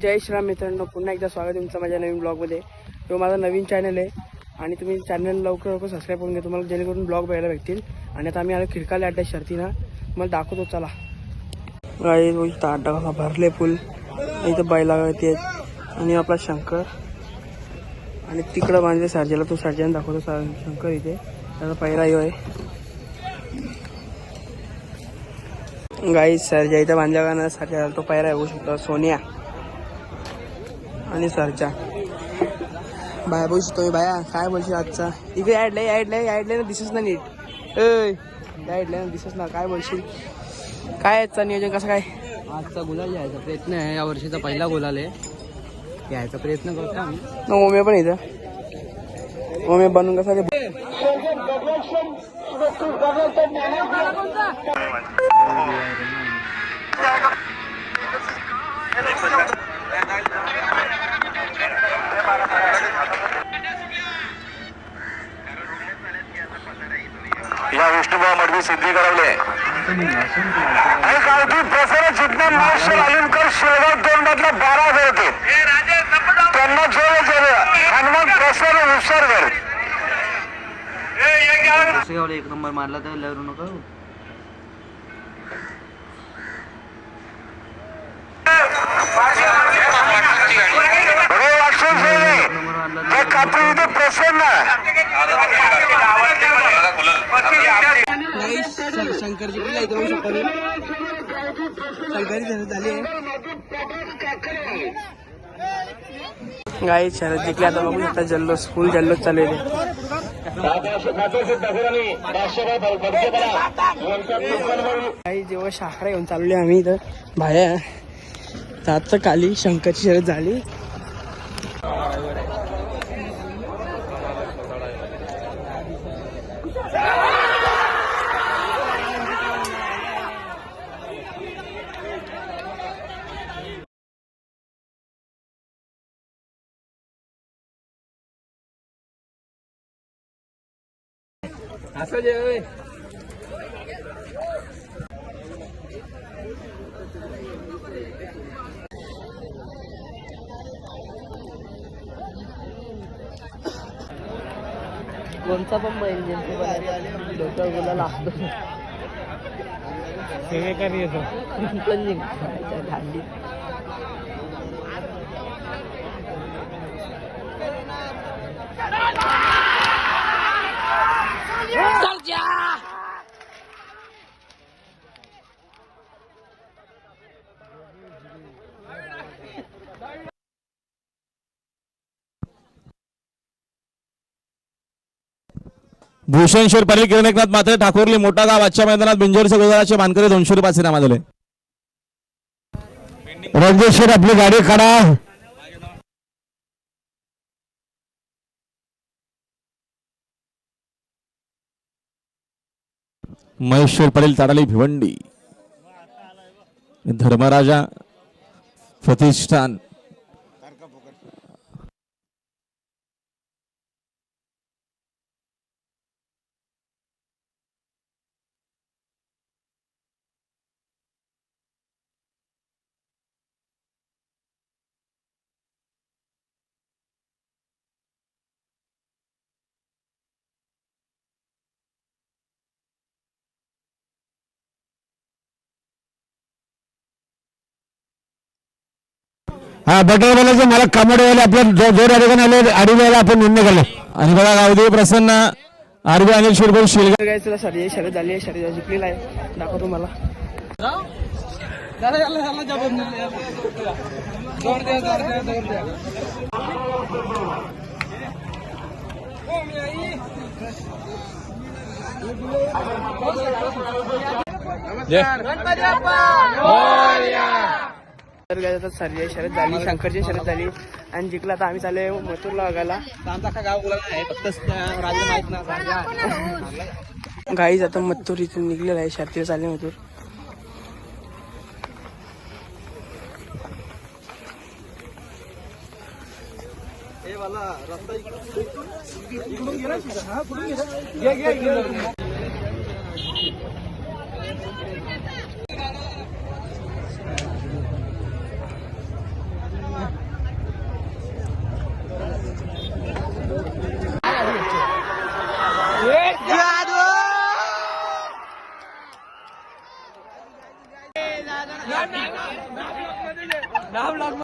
जय श्रीराम मित्रांनो, पुन्हा एकदा स्वागत आहे तुमचं माझ्या नवीन ब्लॉगमध्ये. तो माझा नवीन चॅनल आहे आणि तुम्ही चॅनल लवकर सबस्क्राईब करून घ्या, तुम्हाला जेणेकरून ब्लॉग बघायला भेटतील. आणि आता आम्ही आलो खिडकाले अड्डा शर्तीना, मला दाखवतो चला. गाडी इथं अड्डा कसा भरले फुल, इथं बैला येते आणि आपला शंकर आणि तिकडं बांधले सर्जाला. तो सर्जाने दाखवतो शंकर इथे. त्याचा पहिला यो आहे गाई. सर्जा इथं बांधल्या का ना, सर्जा तो पहिला येऊ शकतो. सोनिया आणि सरच्या बाया बोलू शकतो मी. बाया काय बोलशील आजचा? इकडे ॲडलाय ना, दिसच ना नीट. ॲडलाय ना, दिसच ना. काय बोलशील, काय आजचा नियोजन कसं काय? आजचा गुलाल यायचा प्रयत्न आहे. या वर्षीचा पहिला गुलाल आहे, यायचा प्रयत्न करतो आम्ही. ओमे पण इथं ओमे बनून कसं या विष्णुभाऊ मडवी सिद्धी करवले आणि गावठी प्रसन्न जिज्ञान मार्शल अलिमकर शेळगाव 2 मधला 12 होते. त्यांना जेवढे हनुमान प्रसन्न उत्सर्गर एक नंबर मारला तर लहरू नका. कापी प्रसन्न शंकरजी पण इथे होऊ शकतो. शंकरची शर्यत झाली आहे गाई. शर्यत जिंकली. आता बघू शकता जल्लोष, फुल जल्लोष चालू आहे. काही जेव्हा शाखरा घेऊन चालले आम्ही इथं बाहेर. आता काली शंकरची शर्यत झाली. असं जे कोणता पण बैल डोक्यावर गुला लागतो. सेवेकरी येतो पण थंडी. भूषणेश्वर पाटील किरण एकनाथ मात्रे ठाकूरली मोठा गाव आजच्या मैदानात बिंजोरचे गोदाराचे मानकरी 200 रुपये इनाम दिले. रंगेश्वर आपली गाडी काढा. महेश्वर पाटील ताडाली भिवंडी. धर्मराजा प्रतिष्ठान हा बटरवाल्याचं मला कामडवाले आपल्या जोर अडगण आले अडीला आपण निम्मे गेलो. आणि बघा गावदेव प्रसन्न आरबी अनिल शिरगोल शिलगा. काय तुला शर्यत झाली आहे, शर्यत जिंकलेला आहे. दाखवतो मला. तर काय आता सर्जाची शर्यत झाली, शंकरची शर्यत झाली आणि जिंकला. आता आम्ही चालू मथुरला बघायला. गाईज आता मथुर इथून निघलेला आहे. शर्तीला चालले मथुर. नाव